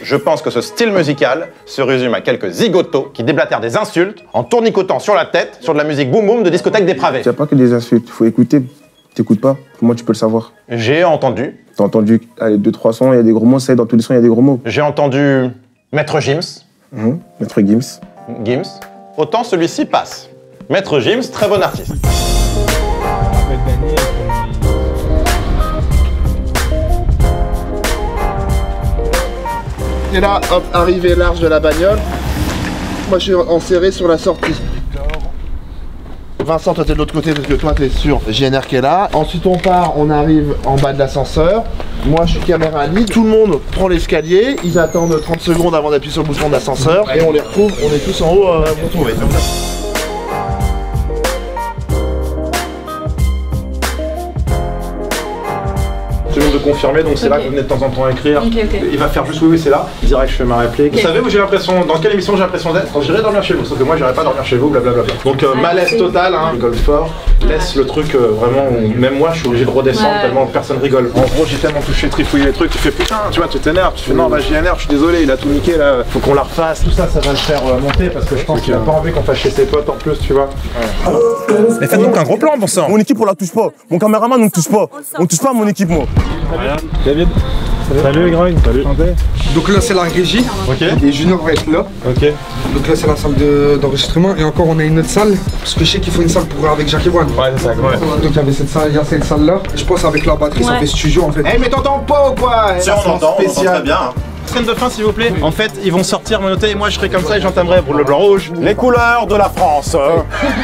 Je pense que ce style musical se résume à quelques zigotos qui déblatèrent des insultes en tournicotant sur la tête sur de la musique boum boum de discothèque dépravée. Il n'y a pas que des insultes, faut écouter. T'écoutes pas, comment tu peux le savoir? J'ai entendu. T'as entendu, allez, 2-3 sons, il y a des gros mots, ça, dans tous les sons, il y a des gros mots. J'ai entendu Maître Gims. Maître Gims. Gims. Autant celui-ci passe. Maître Gims, très bon artiste. Et là, hop, arrivée large de la bagnole. Moi, je suis enserré sur la sortie. Vincent, toi t'es de l'autre côté parce que toi t'es sur JNR qui est là. Ensuite on part, on arrive en bas de l'ascenseur. Moi je suis caméra lead. Tout le monde prend l'escalier, ils attendent 30 secondes avant d'appuyer sur le bouton de l'ascenseur et on les retrouve, on est tous en haut pour trouver. Je viens de confirmer, donc c'est là que vous venez de temps en temps écrire. Il va faire juste oui, c'est là. Direct, je fais ma réplique. Vous savez où j'ai l'impression, dans quelle émission j'ai l'impression d'être? Quand j'irai dormir chez vous, sauf que moi j'irai pas dormir chez vous, blablabla. Donc malaise total, hein. Rigole fort. Laisse le truc vraiment, même moi je suis obligé de redescendre tellement personne rigole. En gros, j'ai tellement touché, trifouillé les trucs, tu fais putain, tu vois, tu t'énerves, tu fais non, bah JNR, je suis désolé, il a tout niqué là, faut qu'on la refasse. Tout ça, ça va le faire monter parce que je pense qu'il a pas envie qu'on fasse chez ses potes en plus, tu vois. Mais faites donc un gros plan, bon sang. Mon équipe, on la touche pas. Mon caméraman, on ne touche pas. On touche pas à mon équipe, moi. David. Salut Greg. Salut. Donc là c'est la régie. Ok. Et Junior va être là. Ok. Donc là c'est la salle d'enregistrement et encore on a une autre salle. Parce que je sais qu'il faut une salle pour avec Jacques Ewan. Ouais c'est ça, ouais. Donc il y avait cette salle, il y a cette salle là. Je pense avec la batterie ça fait studio en fait. Eh mais t'entends pas ou quoi? Si on entend très bien. Scène de fin s'il vous plaît. En fait, ils vont sortir menottés et moi je serai comme ça et j'entamerai pour le blanc rouge. Les couleurs de la France.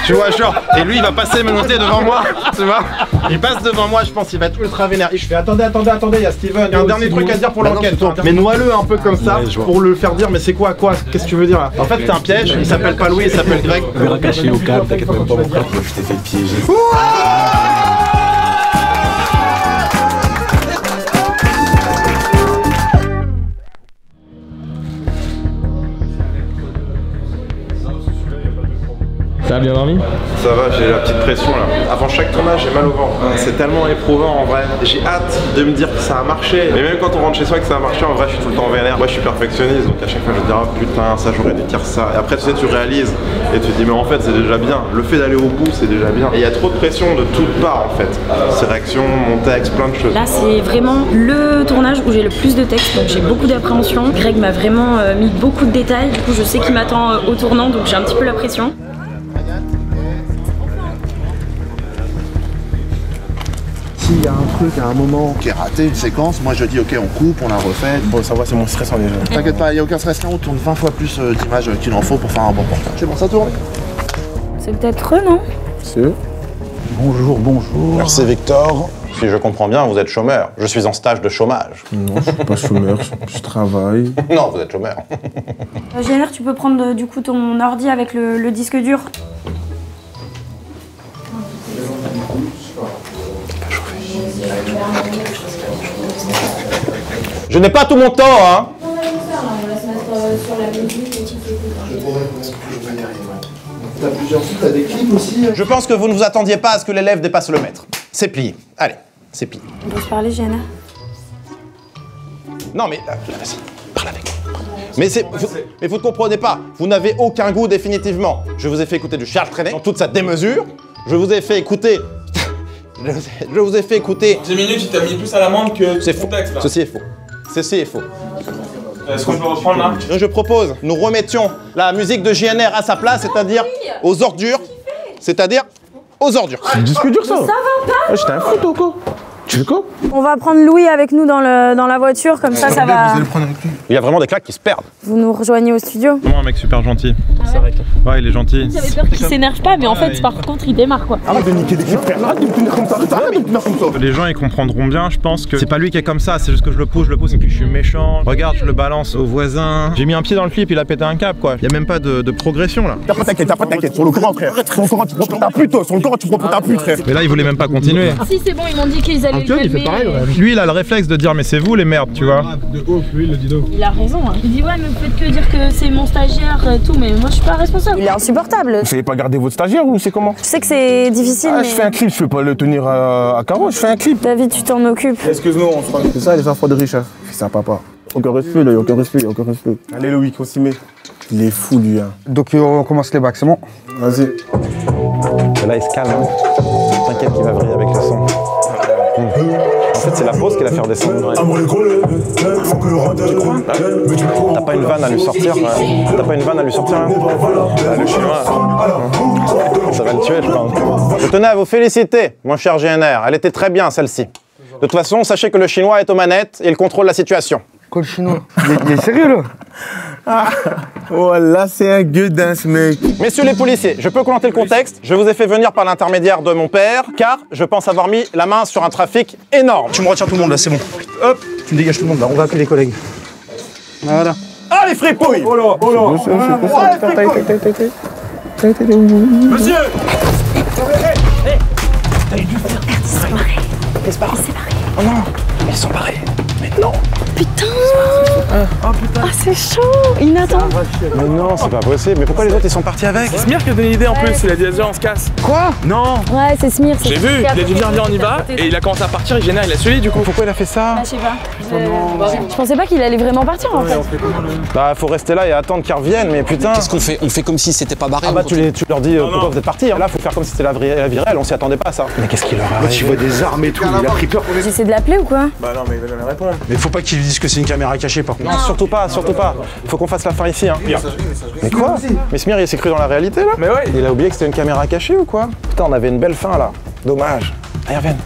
Tu vois, genre. Et lui il va passer menotté devant moi. Tu vois. Il passe devant moi, je pense qu'il va être ultra vénère. Et je fais attendez, il y a Steven. Il y a un dernier truc à dire pour l'enquête. Mais noie-le un peu comme ça pour le faire dire mais c'est quoi? Qu'est-ce que tu veux dire là? En fait c'est un piège, il s'appelle pas Louis, il s'appelle Greg. On verra caché au câble, t'inquiète même pas mon frère. Je t'ai fait piéger. T'as bien dormi? Ça va, j'ai la petite pression là. Avant chaque tournage, j'ai mal au ventre. C'est tellement éprouvant en vrai. J'ai hâte de me dire que ça a marché. Mais même quand on rentre chez soi et que ça a marché, en vrai, je suis tout le temps vénère. Moi, je suis perfectionniste, donc à chaque fois, je me dis, oh putain, ça j'aurais dû dire ça. Et après, tu sais, tu réalises et tu te dis, mais en fait, c'est déjà bien. Le fait d'aller au bout, c'est déjà bien. Et il y a trop de pression de toutes parts en fait. Ces réactions, mon texte, plein de choses. Là, c'est vraiment le tournage où j'ai le plus de texte, donc j'ai beaucoup d'appréhension. Greg m'a vraiment mis beaucoup de détails. Du coup, je sais qu'il m'attend au tournant, donc j'ai un petit peu la pression. S'il y a un truc à un moment qui est raté, une séquence, moi je dis ok on coupe, on la refait. Bon ça va, c'est moins stressant déjà. T'inquiète pas, il n'y a aucun stress, on tourne 20 fois plus d'images qu'il en faut pour faire un bon portage. C'est bon, ça tourne. C'est peut-être eux, non? C'est eux. Bonjour, bonjour. Merci Victor. Si je comprends bien, vous êtes chômeur. Je suis en stage de chômage. Non, je suis pas chômeur, je travaille. Non, vous êtes chômeur. GNR, tu peux prendre du coup ton ordi avec le disque dur. Je n'ai pas tout mon temps, hein. On va se mettre sur la musique et tu fais T'as plusieurs trucs, t'as des clips aussi. Je pense que vous ne vous attendiez pas à ce que l'élève dépasse le maître. C'est plié. Allez, c'est plié. On peut se parler, GNR? Non mais, vas-y, parle avec moi. Mais vous ne comprenez pas, vous n'avez aucun goût définitivement. Je vous ai fait écouter du Charles Trenet dans toute sa démesure. Je vous ai fait écouter... Je vous ai fait écouter... 10 minutes, il t'a mis plus à l'amende que c'est faux. Contexte, là. Ceci est faux. Ceci est faux. Est-ce qu'on peut reprendre là? Je propose, nous remettions la musique de JNR à sa place, c'est-à-dire aux ordures. C'est-à-dire aux ordures. C'est un disque dur ça. Ça va pas? J'étais un fou, quoi. Tu fais quoi? On va prendre Louis avec nous dans la voiture, comme ça va... Vous allez le prendre avec lui. Il y a vraiment des claques qui se perdent. Vous nous rejoignez au studio? Vraiment un mec super gentil. C'est vrai. Ouais, il est gentil. J'avais peur qu'il s'énerve pas, mais en fait, par contre, il démarre quoi. Arrête de niquer des filles, frère. Arrête de me tenir comme ça. Arrête de me tenir comme ça. Les gens ils comprendront bien, je pense que c'est pas lui qui est comme ça, c'est juste que je le pousse et puis je suis méchant. Regarde, je le balance au voisin. J'ai mis un pied dans le clip, il a pété un câble quoi. Il y a même pas de progression là. T'as pas t'inquiète. Sur le Coran, frère. Sur le Coran, tu prends pour ta pute. Sur le Coran, tu prends pour ta pute, frère. Mais là, il voulait même pas continuer. Si, c'est bon, ils m'ont dit qu'ils allaient le calmer. Lui, il a le réflexe de dire mais c'est vous les merdes, tu vois. De ouf, lui, il le dit de ouf. Il a raison, hein. Il dit ouais, mais vous faites que dire que c'est mon stagiaire et tout, mais moi je suis pas responsable. Il est insupportable. Vous savez pas garder votre stagiaire ou c'est comment? Je sais que c'est difficile, mais... Je fais un clip, je peux pas le tenir à carreau, je fais un clip. David, tu t'en occupes. Excuse-nous, on se parle. C'est ça les enfants de riches, hein. C'est ça, papa. Aucun respect, là, aucun respect. Allez, Loïc, on s'y met. Il est fou, lui, hein. Donc on commence les bacs, c'est bon? Vas-y. Là, il se calme, hein. T'inquiète qu'il va vriller avec le son. En fait, c'est la pause qui l'a fait redescendre. T'as pas une vanne à lui sortir? Hein? Le chinois. Ça va le tuer, je pense. Je tenais à vous féliciter, mon cher GNR. Elle était très bien, celle-ci. De toute façon, sachez que le chinois est aux manettes et il contrôle la situation. Quoi, le chinois? Il est sérieux, là? Oh là, c'est un gueudin, ce mec. Messieurs les policiers, je peux commenter le contexte. Je vous ai fait venir par l'intermédiaire de mon père, car je pense avoir mis la main sur un trafic énorme. Tu me retiens tout le monde là, c'est bon. Hop, tu me dégages tout le monde là, on va appeler les collègues. Voilà. Ah les fripouilles! Oh là! Monsieur! Oh non, ils sont barrés. Mais non! Putain! Oh putain! Ah, c'est chaud! Inattendu! Mais non, c'est pas possible. Mais pourquoi les autres ils sont partis avec? C'est Smir qui a donné l'idée en plus, il a dit vas-y on se casse. Quoi? Non! Ouais, c'est Smir. J'ai vu, il a dit viens on y va, et il a commencé à partir, et Général il a suivi du coup. Pourquoi il a fait ça? Bah, je sais pas. Je pensais pas qu'il allait vraiment partir en fait. Bah faut rester là et attendre qu'ils reviennent, mais putain. Qu'est-ce qu'on fait? On fait comme si c'était pas barré. Ah bah tu leur dis pourquoi vous êtes partis. Là faut faire comme si c'était la vie réelle, on s'y attendait pas à ça. Mais qu'est-ce qu'il leur arrive? Tu vois des armes et tout, il a pris peur pour les... J'essaie de l'appeler ou quoi? Bah non mais il va jamais répondre. Mais faut pas qu'ils disent que c'est une caméra cachée par contre. Non, surtout pas. Faut qu'on fasse la fin ici, hein. Mais quoi? Mais Smir il s'est cru dans la réalité là? Mais ouais. Il a oublié que c'était une caméra cachée ou quoi? Putain, on avait une belle fin là. Dommage. Ah, ils reviennent.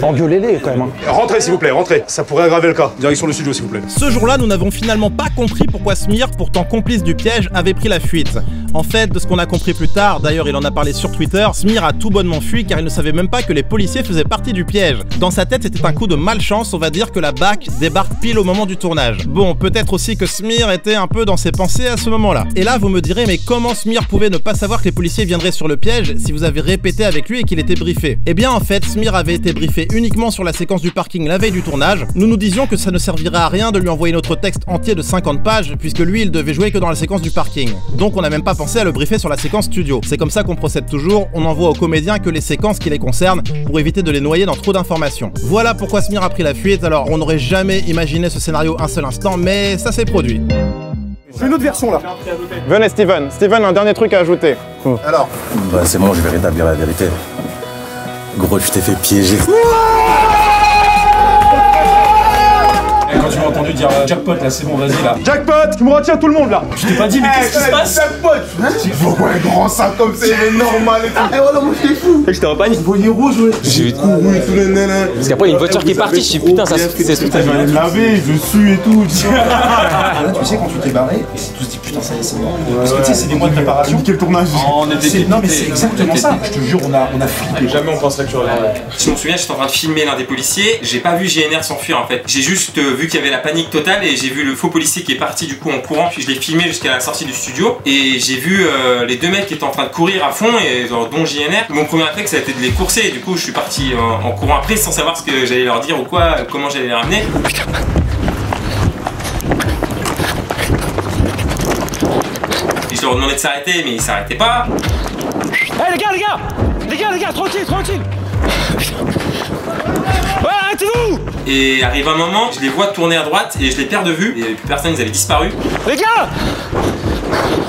Engueulez-les quand même. Rentrez s'il vous plaît, rentrez. Ça pourrait aggraver le cas. Direction le studio s'il vous plaît. Ce jour-là, nous n'avons finalement pas compris pourquoi Smir, pourtant complice du piège, avait pris la fuite. En fait, de ce qu'on a compris plus tard, d'ailleurs il en a parlé sur Twitter, Smir a tout bonnement fui car il ne savait même pas que les policiers faisaient partie du piège. Dans sa tête, c'était un coup de malchance, on va dire que la BAC débarque pile au moment du tournage. Bon, peut-être aussi que Smir était un peu dans ses pensées à ce moment-là. Et là, vous me direz, mais comment Smir pouvait ne pas savoir que les policiers viendraient sur le piège si vous avez répété avec lui et qu'il était briefé? Eh bien, en fait, Smir avait été briefé uniquement sur la séquence du parking la veille du tournage. Nous nous disions que ça ne servirait à rien de lui envoyer notre texte entier de 50 pages, puisque lui, il devait jouer que dans la séquence du parking. Donc on n'a même pas pensé à le briefer sur la séquence studio. C'est comme ça qu'on procède toujours, on n'envoie aux comédiens que les séquences qui les concernent, pour éviter de les noyer dans trop d'informations. Voilà pourquoi Smir a pris la fuite, alors on n'aurait jamais imaginé ce scénario un seul instant, mais ça s'est produit. J'ai une autre version là. Venez Steven, un dernier truc à ajouter. Alors? Bah c'est bon, je vais rétablir la vérité. Gros, tu t'es fait piéger. Quand tu m'as entendu dire jackpot là, c'est bon, vas-y là. Jackpot, tu me retiens tout le monde là. Je t'ai pas dit, mais qu'est-ce qui se passe? Jackpot. Tu vois quoi, un grand sac comme c'est normal et tout. Eh voilà, moi j'étais fou. J'étais en panique. Voyez rouge, ouais. J'ai couru et tout le nana. Parce qu'après, il y a une voiture qui est partie, je dis putain, ça c'est tout. Je vais aller me laver, je sue et tout. Là, tu sais, quand tu t'es barré, et c'est tous dit putain, ça y est, c'est bon. Parce que tu sais, c'est des mois de préparation. Quel tournage? Non, mais c'est exactement ça. Je te jure, on a flippé. Jamais on penserait que tu reviendrais. Je me souviens, j'étais en train de filmer l'un des policiers. J'ai pas vu GNR s'enfuir en fait. J'ai juste vu qu'il y avait la panique totale et j'ai vu le faux policier qui est parti du coup en courant. Puis je l'ai filmé jusqu'à la sortie du studio. Et j'ai vu les deux mecs qui étaient en train de courir à fond, et dont JNR. Mon premier réflexe ça a été de les courser. Et du coup, je suis parti en courant après sans savoir ce que j'allais leur dire ou quoi, comment j'allais les ramener. Et je leur demandais de s'arrêter, mais ils s'arrêtaient pas. Hey les gars! Les gars, tranquille. Ouais, arrêtez-vous. Et arrive un moment, je les vois tourner à droite et je les perds de vue. Et plus personne, ils avaient disparu. Les gars.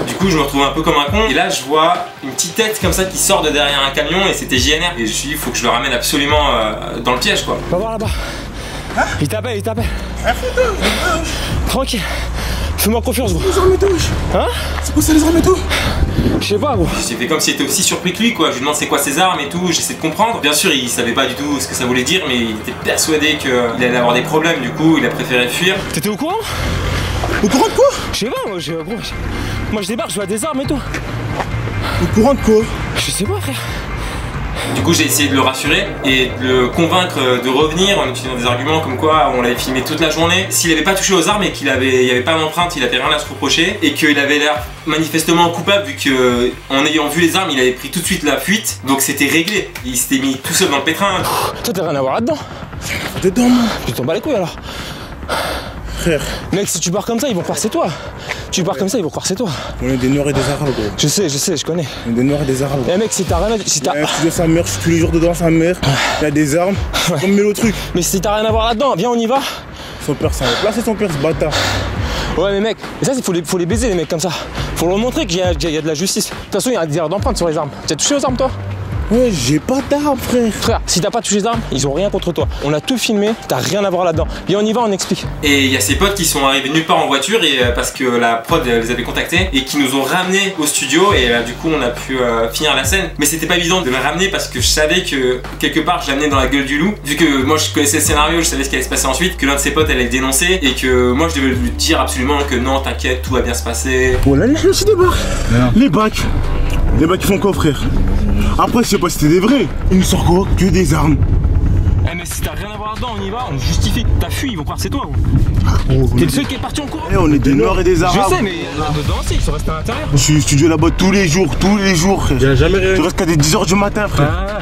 Du coup, je me retrouve un peu comme un con. Et là, je vois une petite tête comme ça qui sort de derrière un camion et c'était JNR. Et je me suis dit, faut que je le ramène absolument dans le piège, quoi. Va voir là-bas. Hein? Il t'appelle. Tranquille. Fais-moi confiance, gros. Les armes et tout. Hein? C'est quoi ça, les armes et tout? Je sais pas, gros. J'ai fait comme s'il était aussi surpris que lui, quoi. Je lui demande c'est quoi ses armes et tout. J'essaie de comprendre. Bien sûr, il savait pas du tout ce que ça voulait dire, mais il était persuadé qu'il allait avoir des problèmes. Du coup, il a préféré fuir. T'étais au courant? Au courant de quoi? Je sais pas, moi je débarque, je vois des armes et tout. Au courant de quoi? Je sais pas, frère. Du coup, j'ai essayé de le rassurer et de le convaincre de revenir en utilisant des arguments comme quoi on l'avait filmé toute la journée. S'il avait pas touché aux armes et qu'il y avait pas d'empreinte, il avait rien à se reprocher et qu'il avait l'air manifestement coupable vu que en ayant vu les armes, il avait pris tout de suite la fuite. Donc c'était réglé. Il s'était mis tout seul dans le pétrin. Toi, t'as rien à voir là-dedans. Dedans, moi. Tu t'en bats les couilles alors. Frère. Mec, si tu pars comme ça, ils vont croire c'est toi. Tu pars comme ça, ils vont croire c'est toi. On est des Noirs et des Arabes, gros. Je sais, je connais. On est des Noirs et des Arabes. Eh mec, si t'as rien à... Si t'as... Il y a un studio sa mère, je suis tous les jours dedans sa mère. Il y a des armes. Comme le truc. Mais si t'as rien à voir là-dedans, viens, on y va. Son père, ça va. Là, c'est son père, ce bâtard. Ouais, mais mec, et ça, faut les baiser, les mecs comme ça. Faut leur montrer qu'il y a de la justice. De toute façon, il y a des d'empreintes sur les armes. Tu as touché aux armes, toi? Ouais, j'ai pas d'armes, frère. Frère, si t'as pas touché les armes, ils ont rien contre toi. On a tout filmé, t'as rien à voir là-dedans. Viens, on y va, on explique. Et il y a ses potes qui sont arrivés nulle part en voiture et parce que la prod les avait contactés et qui nous ont ramenés au studio et du coup on a pu finir la scène. Mais c'était pas évident de me ramener parce que je savais que quelque part je l'amenais dans la gueule du loup. Vu que moi je connaissais le scénario, je savais ce qui allait se passer ensuite, que l'un de ses potes allait le dénoncer et que moi je devais lui dire absolument que non, t'inquiète, tout va bien se passer. Oh là là, je débarque. Les bacs. Les bacs ils font quoi, frère? Après, je sais pas si c'était des vrais. Ils nous sortent quoi? Que des armes. Eh, mais si t'as rien à voir là-dedans, on y va, on justifie. T'as fui, ils vont croire que c'est toi, gros. T'es le seul qui est parti en courant. Eh, on est des Noirs et des Arabes. Je sais, mais dedans aussi, ils sont restés à l'intérieur. Je suis au studio là-bas tous les jours, frère. Il a jamais rien. Je reste qu'à 10h du matin, frère.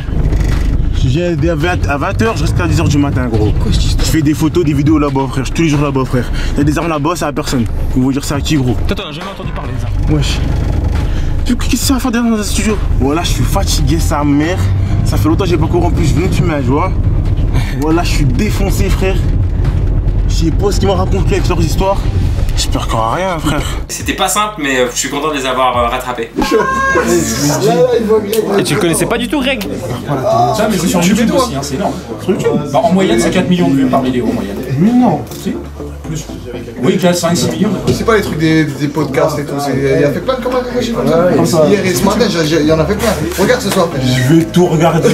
Je viens à 20h, je reste qu'à 10h du matin, gros. Je fais des photos, des vidéos là-bas, frère. Je suis tous les jours là-bas, frère. Il y a des armes là-bas, c'est à personne. Ils vont dire ça à qui, gros? Toi, t'en as jamais entendu parler des armes? Wesh. Qu'est-ce que ça va faire derrière dans un studio? Voilà, je suis fatigué, sa mère. Ça fait longtemps que j'ai pas couru en plus, je venais de fumer un joint. Voilà, je suis défoncé, frère. Je sais pas ce qu'ils m'ont raconté avec leurs histoires. J'espère qu'il n'y aura rien, frère. C'était pas simple, mais je suis content de les avoir rattrapés. Et tu le connaissais pas du tout, Greg? Ça, mais c'est sur YouTube aussi, hein, c'est énorme. Bah, en moyenne, c'est 4 millions de vues par vidéo en moyenne. Mais non. Si. Plus. Oui, 5-6 millions. C'est pas les trucs des podcasts et tout. Il a fait plein de commentaires comme ça. Hier et ce matin, il y en a fait plein. Regarde ce soir. Je vais tout regarder.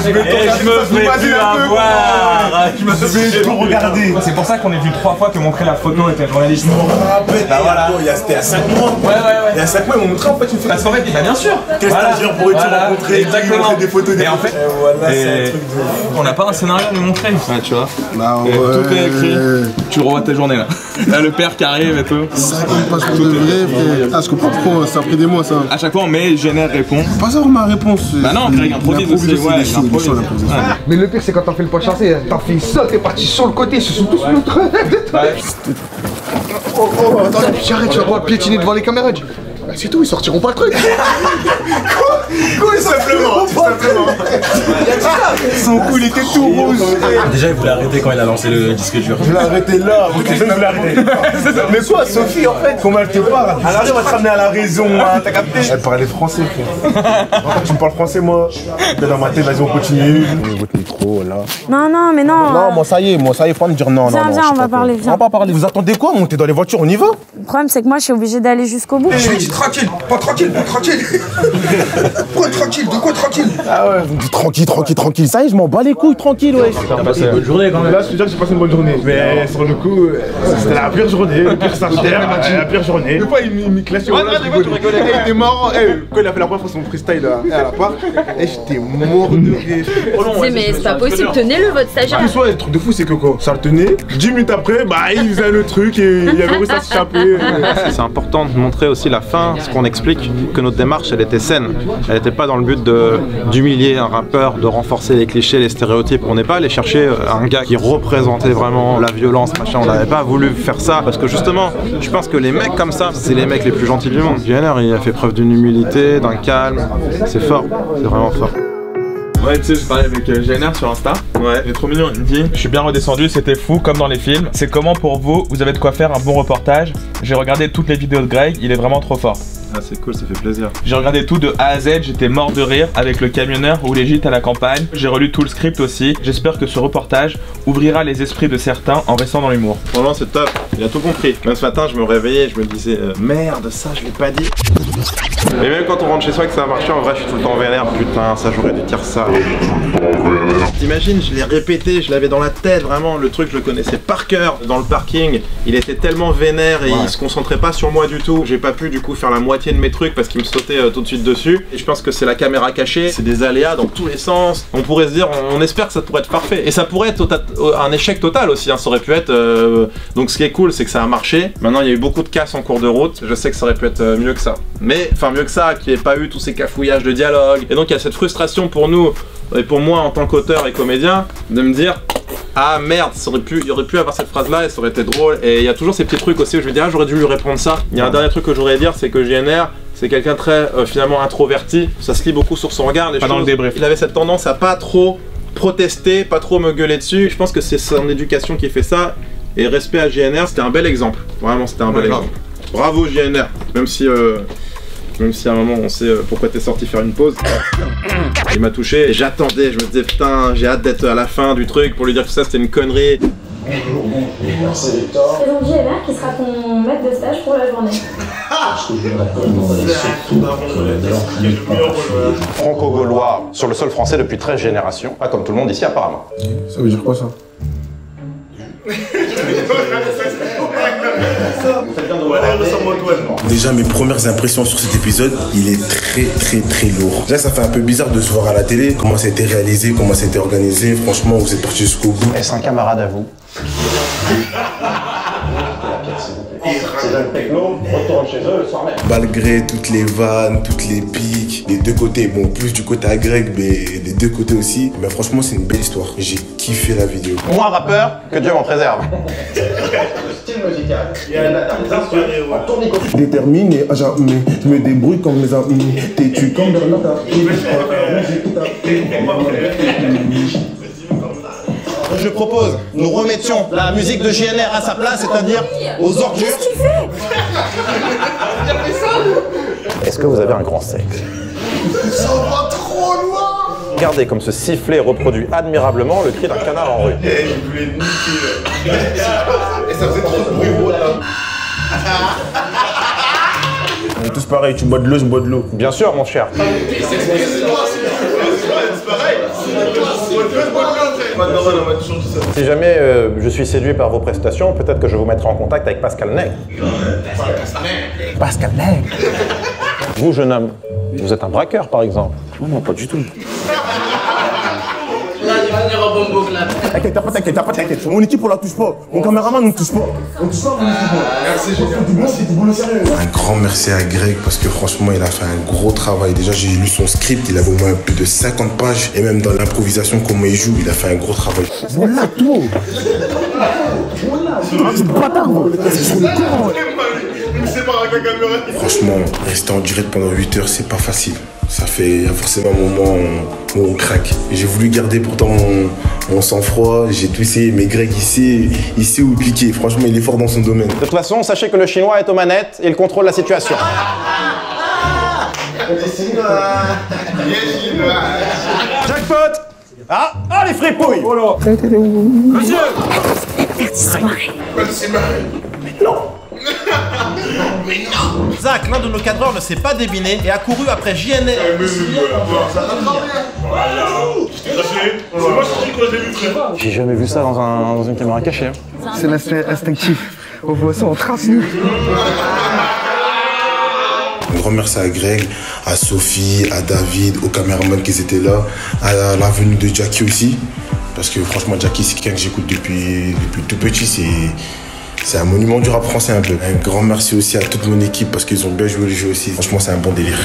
Je me fais plus avoir. Je vais tout regarder. C'est pour ça qu'on est vu 3 fois te montrer la photo avec la journaliste. Je me rappelle. Bah voilà. C'était à 5 mois. Ouais. Il y a 5 mois, ils m'ont montré en fait une photo. Parce qu'en fait, bah bien sûr. Quel stagiaire pourrait-tu rencontrer? Exactement. Des photos, et en fait, voilà, c'est un truc de... on n'a pas un scénario à lui montrer. Ouais, tu vois. Bah ouais. Tout est écrit. Tu revois tes journées là. Là, le père qui arrive et tout. 50 pages pour de vrai, frère. Ah, je comprends pourquoi ça a pris des mois, ça. À chaque fois, on met JNR répond. Pas ça, ma réponse. Bah non, Greg improvise aussi. Ouais, il improvise. Mais le pire, c'est quand t'as fait le pas chassé, t'as fait ça, t'es parti sur le côté, ils se sont tous mis au travers de toi. Oh, attends, j'arrête, tu vas pas piétiner devant les caméras. Bah, c'est tout, ils sortiront pas le truc. Quoi, simplement. Son cou, il était tout rouge. Déjà, il voulait arrêter quand il a lancé le disque dur. Je l'ai arrêté là, je voulais arrêter. Mais quoi, Sophie, en fait, comment elle te parle? Elle arrive à te ramener à la raison, hein, t'as capté? Elle parlait français, frère. Tu me parles français, moi. Dans ma tête, vas-y, on continue. Votre micro, là. Non, mais non. Non, moi, ça y est, faut pas me dire non. Viens, on va parler, viens. On va pas parler. Vous attendez quoi? Montez dans les voitures, on y va? Le problème, c'est que moi, je suis obligée d'aller jusqu'au bout. Je lui dis tranquille. Pourquoi tranquille? De quoi tranquille? Ah ouais, vous me dites tranquille. Ça y est, je m'en bats les couilles, tranquille, ouais. T'as passé une bonne journée quand même. Là, je peux dire que j'ai passé une bonne journée. Mais sur le coup, c'était la pire journée, le pire stagiaire, la pire journée. Des fois, il me clashait. Ouais, tu rigolais. Il était marrant. Quand il a fait la première fois son freestyle à la part, j'étais mort de rire. Mais c'est pas possible, tenez-le votre stagiaire. En plus, ouais, le truc de fou, c'est que quoi, ça le tenait. 10 minutes après, bah, il faisait le truc et il avait réussi à s'échapper. C'est important de montrer aussi la fin, ce qu'on explique, que notre démarche elle était saine. Elle n'était pas dans le but d'humilier un rappeur, de renforcer les clichés. clichés, les stéréotypes. On n'est pas allé chercher un gars qui représentait vraiment la violence, machin. On n'avait pas voulu faire ça parce que justement, je pense que les mecs comme ça, c'est les mecs les plus gentils du monde. JNR, il a fait preuve d'une humilité, d'un calme. C'est fort, c'est vraiment fort. Ouais, tu sais, je parlais avec GNR sur Insta. Ouais. Il est trop mignon. Il me dit: je suis bien redescendu, c'était fou, comme dans les films. C'est comment pour vous? Vous avez de quoi faire un bon reportage. J'ai regardé toutes les vidéos de Greg, il est vraiment trop fort. Ah, c'est cool, ça fait plaisir. J'ai regardé tout de A à Z, j'étais mort de rire avec le camionneur ou les gîtes à la campagne. J'ai relu tout le script aussi. J'espère que ce reportage ouvrira les esprits de certains en restant dans l'humour. Franchement, c'est top. Il a tout compris. Même ce matin, je me réveillais, je me disais merde, ça, je l'ai pas dit. Et même quand on rentre chez soi et que ça a marché, en vrai, je suis tout le temps vénère. Putain, ça, j'aurais dû dire ça. T'imagines, je l'ai répété, je l'avais dans la tête, vraiment. Le truc, je le connaissais par cœur. Dans le parking, il était tellement vénère et il se concentrait pas sur moi du tout. J'ai pas pu, du coup, faire la moitié de mes trucs parce qu'il me sautait tout de suite dessus. Et je pense que c'est la caméra cachée, c'est des aléas dans tous les sens. On pourrait se dire, on espère que ça pourrait être parfait. Et ça pourrait être un échec total aussi, hein. Ça aurait pu être... Donc ce qui est cool, c'est que ça a marché. Maintenant, il y a eu beaucoup de casses en cours de route. Je sais que ça aurait pu être mieux que ça. Mais, enfin mieux que ça, qu'il n'y ait pas eu tous ces cafouillages de dialogue. Et donc il y a cette frustration pour nous, et pour moi en tant qu'auteur et comédien, de me dire... Ah merde, il aurait pu avoir cette phrase là et ça aurait été drôle. Et il y a toujours ces petits trucs aussi où je me dis ah, j'aurais dû lui répondre ça. Il y a un dernier truc que j'aurais à dire, c'est que JNR, c'est quelqu'un très finalement introverti. Ça se lit beaucoup sur son regard. Les pas choses. Dans le débrief. Il avait cette tendance à pas trop protester, pas trop me gueuler dessus. Je pense que c'est son éducation qui fait ça. Et respect à JNR, c'était un bel exemple. Vraiment, c'était un bel exemple. Bravo JNR, même si à un moment on sait pourquoi t'es sorti faire une pause. Il m'a touché et j'attendais, je me disais putain, j'ai hâte d'être à la fin du truc pour lui dire que ça c'était une connerie. Merci Victor. C'est donc JNR qui sera ton maître de stage pour la journée. Franco-gaulois sur le sol français depuis 13 générations, pas comme tout le monde ici apparemment. Ça veut dire quoi ça? Déjà mes premières impressions sur cet épisode, il est très lourd. Déjà ça fait un peu bizarre de se voir à la télé, comment ça a été réalisé, comment ça a été organisé. Franchement vous êtes parti jusqu'au bout. Est-ce un camarade à vous? Malgré toutes les vannes, toutes les piques, les deux côtés, bon plus du côté à Greg, mais les deux côtés aussi, mais franchement c'est une belle histoire. J'ai kiffé la vidéo. Moins rappeur, que Dieu m'en préserve. Déterminé, je me débrouille comme mes amis. T'es-tu comme Bernard? Je propose, nous remettions la musique de JNR à sa place, c'est-à-dire aux ordures. Qu'est-ce qu'il fait? Est-ce que vous avez un grand sexe? Ça va trop loin. Regardez comme ce sifflet reproduit admirablement le cri d'un canard en rue. Je voulais niquer. Et ça faisait trop de bruit là. On est tous pareils, tu bois de l'eau, je bois de l'eau. Bien sûr mon cher. Si jamais je suis séduit par vos prestations, peut-être que je vous mettrai en contact avec Pascal Nègre. Pascal Nègre. Vous, jeune homme, vous êtes un braqueur par exemple? Non, pas du tout. T'inquiète. Mon équipe on la touche pas. Mon caméraman ne touche pas. On touche pas mon équipe. Un grand merci à Greg parce que franchement il a fait un gros travail. Déjà j'ai lu son script, il avait au moins plus de 50 pages. Et même dans l'improvisation, comment il joue, il a fait un gros travail. Voilà tout. Franchement, rester en direct pendant 8 heures, c'est pas facile. Il y a forcément un moment où on craque. J'ai voulu garder pourtant mon sang-froid, j'ai tout essayé, mais Greg il sait où cliquer. Franchement, il est fort dans son domaine. De toute façon, sachez que le chinois est aux manettes et il contrôle la situation. Jackpot! Ah, les fripouilles! Monsieur! Non! Mais non! Zach, l'un de nos cadreurs, ne s'est pas débiné et a couru après JNR. J'ai jamais vu ça dans une caméra cachée. C'est l'aspect instinctif. On voit ça en trace, nous. Un grand merci à Greg, à Sophie, à David, aux caméramans qui étaient là, à la venue de Jackie aussi. Parce que franchement, Jackie, c'est quelqu'un que j'écoute depuis tout petit. C'est un monument du rap français un peu. Un grand merci aussi à toute mon équipe parce qu'ils ont bien joué le jeu aussi. Franchement, c'est un bon délire.